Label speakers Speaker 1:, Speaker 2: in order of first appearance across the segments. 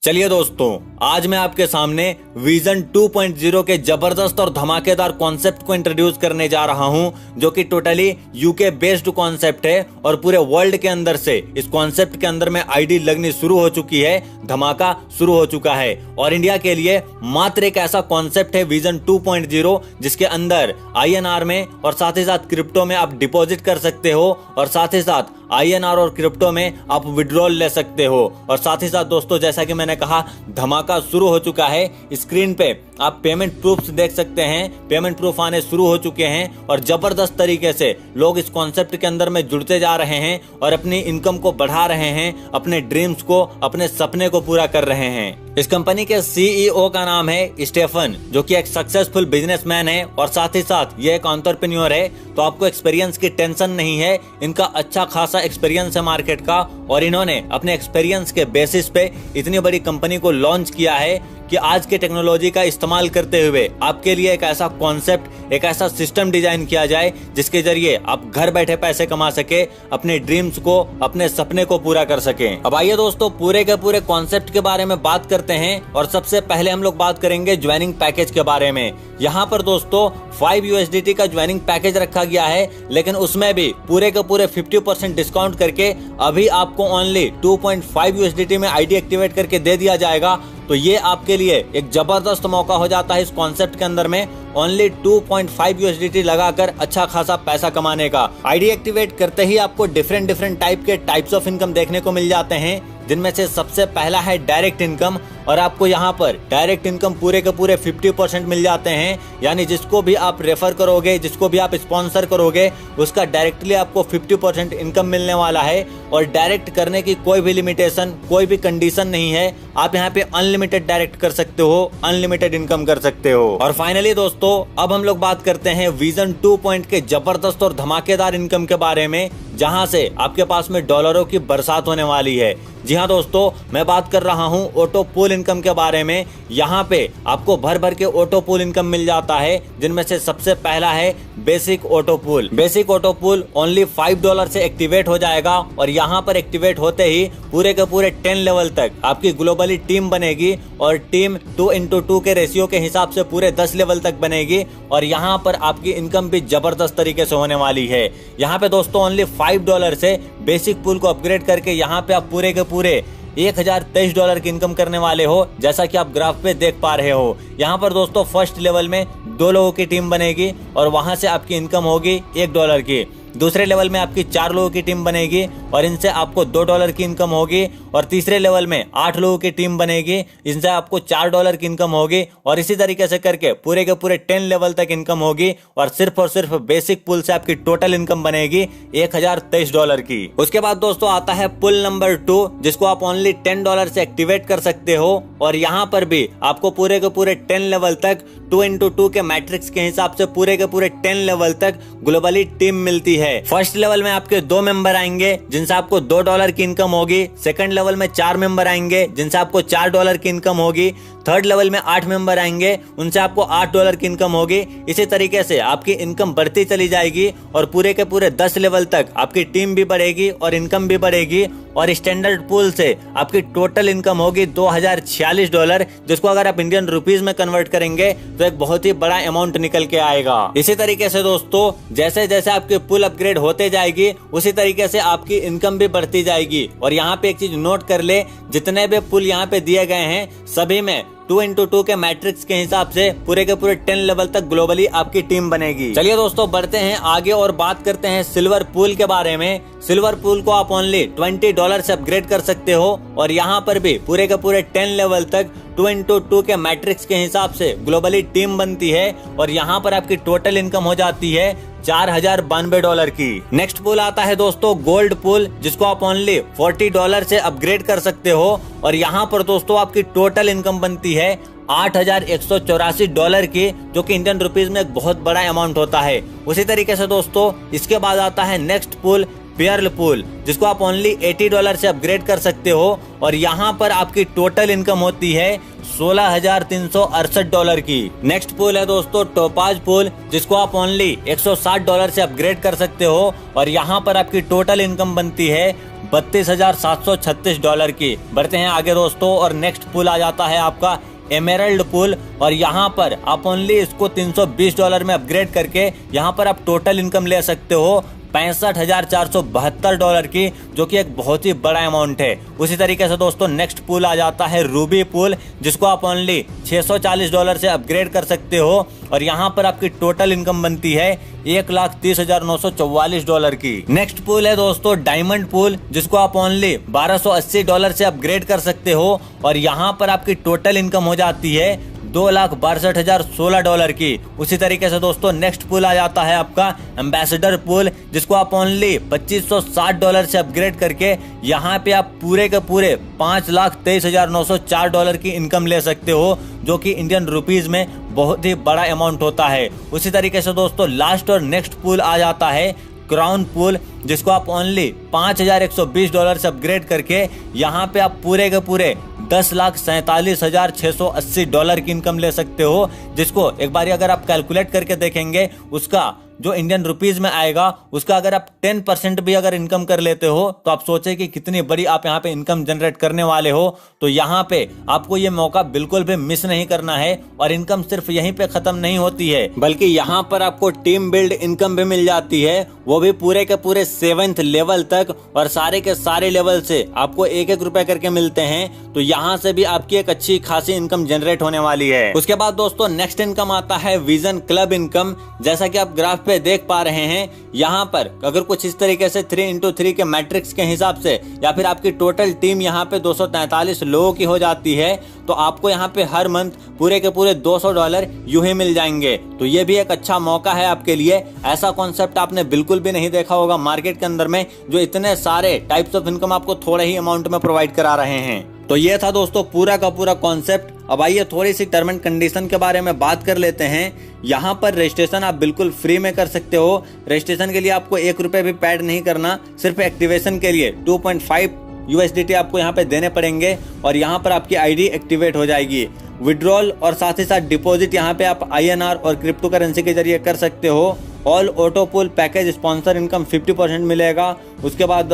Speaker 1: चलिए दोस्तों, आज मैं आपके सामने विजन 2.0 के जबरदस्त और धमाकेदार कॉन्सेप्ट को इंट्रोड्यूस करने जा रहा हूं, जो कि टोटली यूके बेस्ड कॉन्सेप्ट है और पूरे वर्ल्ड के अंदर से इस कॉन्सेप्ट के अंदर में आईडी लगनी शुरू हो चुकी है, धमाका शुरू हो चुका है। और इंडिया के लिए मात्र एक ऐसा कॉन्सेप्ट है विजन 2.0 जिसके अंदर INR में और साथ ही साथ क्रिप्टो में आप डिपॉजिट कर सकते हो और साथ ही साथ INR और क्रिप्टो में आप विड्रॉल ले सकते हो। और साथ ही साथ दोस्तों, जैसा कि मैंने कहा, धमाका शुरू हो चुका है। स्क्रीन पे आप पेमेंट प्रूफ्स देख सकते हैं, पेमेंट प्रूफ आने शुरू हो चुके हैं और जबरदस्त तरीके से लोग इस कॉन्सेप्ट के अंदर में जुड़ते जा रहे हैं और अपनी इनकम को बढ़ा रहे हैं, अपने ड्रीम्स को, अपने सपने को पूरा कर रहे हैं। इस कंपनी के CEO का नाम है स्टेफन, जो कि एक सक्सेसफुल बिजनेसमैन है और साथ ही साथ ये एक एंटरप्रेन्योर है। तो आपको एक्सपीरियंस की टेंशन नहीं है, इनका अच्छा खासा एक्सपीरियंस है मार्केट का और इन्होंने अपने एक्सपीरियंस के बेसिस पे इतनी बड़ी कंपनी को लॉन्च किया है कि आज के टेक्नोलॉजी का इस्तेमाल करते हुए आपके लिए एक ऐसा कॉन्सेप्ट, एक ऐसा सिस्टम डिजाइन किया जाए जिसके जरिए आप घर बैठे पैसे कमा सके, अपने ड्रीम्स को, अपने सपने को पूरा कर सके। अब आइए दोस्तों, पूरे के पूरे कॉन्सेप्ट के बारे में बात करते हैं और सबसे पहले हम लोग बात करेंगे ज्वाइनिंग पैकेज के बारे में। यहाँ पर दोस्तों 5 USDT का ज्वाइनिंग पैकेज रखा गया है, लेकिन उसमें भी पूरे के पूरे 50% डिस्काउंट करके अभी आपको ओनली 2.5 USDT में आईडी एक्टिवेट करके दे दिया जाएगा। तो ये आपके लिए एक जबरदस्त मौका हो जाता है इस कॉन्सेप्ट के अंदर में ओनली 2.5 USDT लगाकर अच्छा खासा पैसा कमाने का। आईडी एक्टिवेट करते ही आपको डिफरेंट टाइप के टाइप्स ऑफ इनकम देखने को मिल जाते हैं, जिनमें से सबसे पहला है डायरेक्ट इनकम। और आपको यहाँ पर डायरेक्ट इनकम पूरे के पूरे 50% मिल जाते हैं, यानी जिसको भी आप रेफर करोगे, जिसको भी आप स्पॉन्सर करोगे, उसका डायरेक्टली आपको 50% इनकम मिलने वाला है। और डायरेक्ट करने की कोई भी लिमिटेशन, कोई भी कंडीशन नहीं है। आप यहाँ पे अनलिमिटेड डायरेक्ट कर सकते हो, अनलिमिटेड इनकम कर सकते हो। और फाइनली दोस्तों, अब हम लोग बात करते हैं विजन 2 के जबरदस्त और धमाकेदार इनकम के बारे में, जहां से आपके पास में डॉलरों की बरसात होने वाली है। जी हाँ दोस्तों, मैं बात कर रहा हूँ ऑटो पूल इनकम के बारे में। यहाँ पे आपको भर भर के ऑटो पूल इनकम मिल जाता है, जिनमें से सबसे पहला है basic auto pool. Basic auto pool only $5 से एक्टिवेट हो जाएगा और यहाँ पर एक्टिवेट होते ही पूरे के पूरे 10 लेवल तक आपकी ग्लोबली टीम बनेगी और टीम 2:2 के रेशियो के हिसाब से पूरे 10 लेवल तक बनेगी। और यहाँ पर आपकी इनकम भी जबरदस्त तरीके से होने वाली है। यहाँ पे दोस्तों ओनली $5 से बेसिक पूल को अपग्रेड करके यहाँ पे आप पूरे के पूरे $1023 की इनकम करने वाले हो, जैसा कि आप ग्राफ पे देख पा रहे हो। यहाँ पर दोस्तों फर्स्ट लेवल में 2 लोगों की टीम बनेगी और वहां से आपकी इनकम होगी $1 की। दूसरे लेवल में आपकी 4 लोगों की टीम बनेगी और इनसे आपको $2 की इनकम होगी। और तीसरे लेवल में 8 लोगों की टीम बनेगी, इनसे आपको $4 की इनकम होगी। और इसी तरीके से करके पूरे के पूरे 10 लेवल तक इनकम होगी और सिर्फ बेसिक पुल से आपकी टोटल इनकम बनेगी $1023 की। उसके बाद दोस्तों आता है पुल नंबर 2, जिसको आप ओनली $10 से एक्टिवेट कर सकते हो। और यहाँ पर भी आपको पूरे के पूरे 10 लेवल तक 2:2 के मैट्रिक्स के हिसाब से पूरे के पूरे 10 लेवल तक ग्लोबली टीम मिलती है। फर्स्ट लेवल में आपके 2 मेंबर आएंगे, जिनसे आपको $2 की इनकम होगी। सेकंड लेवल में 4 मेंबर आएंगे, जिनसे आपको $4 की इनकम होगी। थर्ड लेवल में 8 मेंबर आएंगे, उनसे आपको $8 की इनकम होगी। इसी तरीके से आपकी इनकम बढ़ती चली जाएगी और पूरे के पूरे 10 लेवल तक आपकी टीम भी बढ़ेगी और इनकम भी बढ़ेगी। और स्टैंडर्ड पूल से आपकी टोटल इनकम होगी $2046, जिसको अगर आप इंडियन रुपीज में कन्वर्ट करेंगे तो एक बहुत ही बड़ा अमाउंट निकल के आएगा। इसी तरीके से दोस्तों, जैसे जैसे आपकी पुल अपग्रेड होते जाएगी, उसी तरीके से आपकी इनकम भी बढ़ती जाएगी। और यहाँ पे एक चीज नोट कर ले, जितने भी पुल यहाँ पे दिए गए हैं सभी में 2:2 के मैट्रिक्स के हिसाब से पूरे के पूरे 10 लेवल तक ग्लोबली आपकी टीम बनेगी। चलिए दोस्तों, बढ़ते हैं आगे और बात करते हैं सिल्वर पूल के बारे में। सिल्वर पूल को आप ओनली $20 से अपग्रेड कर सकते हो और यहाँ पर भी पूरे के पूरे 10 लेवल तक 2:2 के मैट्रिक्स के हिसाब से ग्लोबली टीम बनती है और यहाँ पर आपकी टोटल इनकम हो जाती है $4092 की। नेक्स्ट पूल आता है दोस्तों गोल्ड पूल, जिसको आप ओनली $40 से अपग्रेड कर सकते हो और यहाँ पर दोस्तों आपकी टोटल इनकम बनती है $8184 की, जो कि इंडियन रुपीज में एक बहुत बड़ा अमाउंट होता है। उसी तरीके से दोस्तों इसके बाद आता है नेक्स्ट पूल पेर्ल पूल, जिसको आप ओनली $80 से अपग्रेड कर सकते हो और यहाँ पर आपकी टोटल इनकम होती है $16,368 की। नेक्स्ट पूल है दोस्तों टोपाज पूल, जिसको आप ओनली $160 से अपग्रेड कर सकते हो और यहाँ पर आपकी टोटल इनकम बनती है $32,736 की। बढ़ते हैं आगे दोस्तों और नेक्स्ट पूल आ जाता है आपका एमेरल्ड पूल और यहाँ पर आप ओनली इसको $320 में अपग्रेड करके यहाँ पर आप टोटल इनकम ले सकते हो $65,472 की, जो कि एक बहुत ही बड़ा अमाउंट है। उसी तरीके से दोस्तों नेक्स्ट पूल आ जाता है रूबी पूल, जिसको आप ओनली $640 से अपग्रेड कर सकते हो और यहाँ पर आपकी टोटल इनकम बनती है $1,30,944 की। नेक्स्ट पूल है दोस्तों डायमंड पूल, जिसको आप ओनली $1,280 से अपग्रेड कर सकते हो और यहाँ पर आपकी टोटल इनकम हो जाती है $2,62,016 की। उसी तरीके से दोस्तों नेक्स्ट पूल आ जाता है आपका एम्बेसडर पूल, जिसको आप ओनली $2,560 से अपग्रेड करके यहाँ पे आप पूरे के पूरे $5,23,904 की इनकम ले सकते हो, जो कि इंडियन रुपीज में बहुत ही बड़ा अमाउंट होता है। उसी तरीके से दोस्तों लास्ट और नेक्स्ट पूल आ जाता है क्राउन पूल, जिसको आप ओनली $5,120 से अपग्रेड करके यहाँ पे आप पूरे के पूरे $10,47,680 की इनकम ले सकते हो, जिसको एक बार अगर आप कैलकुलेट करके देखेंगे उसका जो इंडियन रुपीज में आएगा उसका अगर आप 10% भी अगर इनकम कर लेते हो तो आप सोचे कि कितनी बड़ी आप यहाँ पे इनकम जनरेट करने वाले हो। तो यहाँ पे आपको ये मौका बिल्कुल भी मिस नहीं करना है और इनकम सिर्फ यहीं पे खत्म नहीं होती है, बल्कि यहाँ पर आपको टीम बिल्ड इनकम भी मिल जाती है, वो भी पूरे के पूरे 7th लेवल तक और सारे के सारे लेवल से आपको $1-1 रुपए करके मिलते हैं। तो यहाँ से भी आपकी एक अच्छी खासी इनकम जनरेट होने वाली है। उसके बाद दोस्तों नेक्स्ट इनकम आता है विजन क्लब इनकम। जैसा कि आप ग्राफ पे देख पा रहे हैं, यहाँ पर अगर कुछ इस तरीके से 3x3 के मैट्रिक्स के हिसाब से या फिर आपकी टोटल टीम यहाँ पे 243 लोगों की हो जाती है तो आपको यहाँ पे हर मंथ पूरे के पूरे $200 यूं ही मिल जाएंगे। तो ये भी एक अच्छा मौका है आपके लिए। ऐसा कॉन्सेप्ट आपने बिल्कुल भी नहीं देखा होगा मार्केट के अंदर में, जो इतने सारे टाइप्स ऑफ इनकम आपको थोड़े ही अमाउंट में प्रोवाइड करा रहे हैं। तो ये था दोस्तों पूरा का पूरा कॉन्सेप्ट। अब आइए थोड़ी सी टर्म एंड कंडीशन के बारे में बात कर लेते हैं। यहाँ पर रजिस्ट्रेशन आप बिल्कुल फ्री में कर सकते हो। रजिस्ट्रेशन के लिए आपको $1 भी पैड नहीं करना, सिर्फ एक्टिवेशन के लिए 2.5 USDT आपको यहाँ पे देने पड़ेंगे और यहाँ पर आपकी आईडी एक्टिवेट हो जाएगी। विड्रॉल और साथ ही साथ डिपॉजिट यहाँ पे आप INR और क्रिप्टो करेंसी के जरिए कर सकते हो। All auto pool package sponsor income 50% मिलेगा। उसके बाद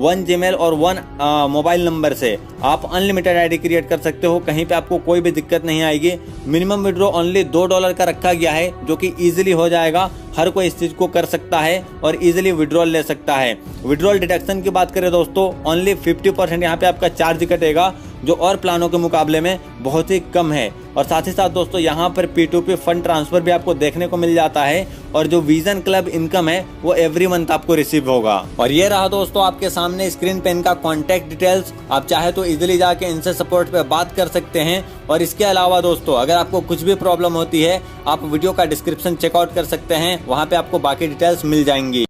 Speaker 1: 1 जीमेल और 1 मोबाइल नंबर से आप अनलिमिटेड आईडी क्रिएट कर सकते हो, कहीं पे आपको कोई भी दिक्कत नहीं आएगी। मिनिमम विड्रॉ ओनली $2 का रखा गया है, जो कि इजीली हो जाएगा, हर कोई इस चीज को कर सकता है और इजीली विड्रॉल ले सकता है। विड्रॉल डिडक्शन की बात करें दोस्तों, ओनली 50% यहाँ पे आपका चार्ज कटेगा, जो और प्लानों के मुकाबले में बहुत ही कम है। और साथ ही साथ दोस्तों यहाँ पर P2P फंड ट्रांसफर भी आपको देखने को मिल जाता है और जो विजन क्लब इनकम है वो एवरी मंथ आपको रिसीव होगा। और ये रहा दोस्तों आपके सामने स्क्रीन पे इनका कॉन्टैक्ट डिटेल्स। आप चाहे तो इजीली जाके इनसे सपोर्ट पे बात कर सकते हैं। और इसके अलावा दोस्तों अगर आपको कुछ भी प्रॉब्लम होती है, आप वीडियो का डिस्क्रिप्शन चेकआउट कर सकते हैं, वहाँ पे आपको बाकी डिटेल्स मिल जाएंगी।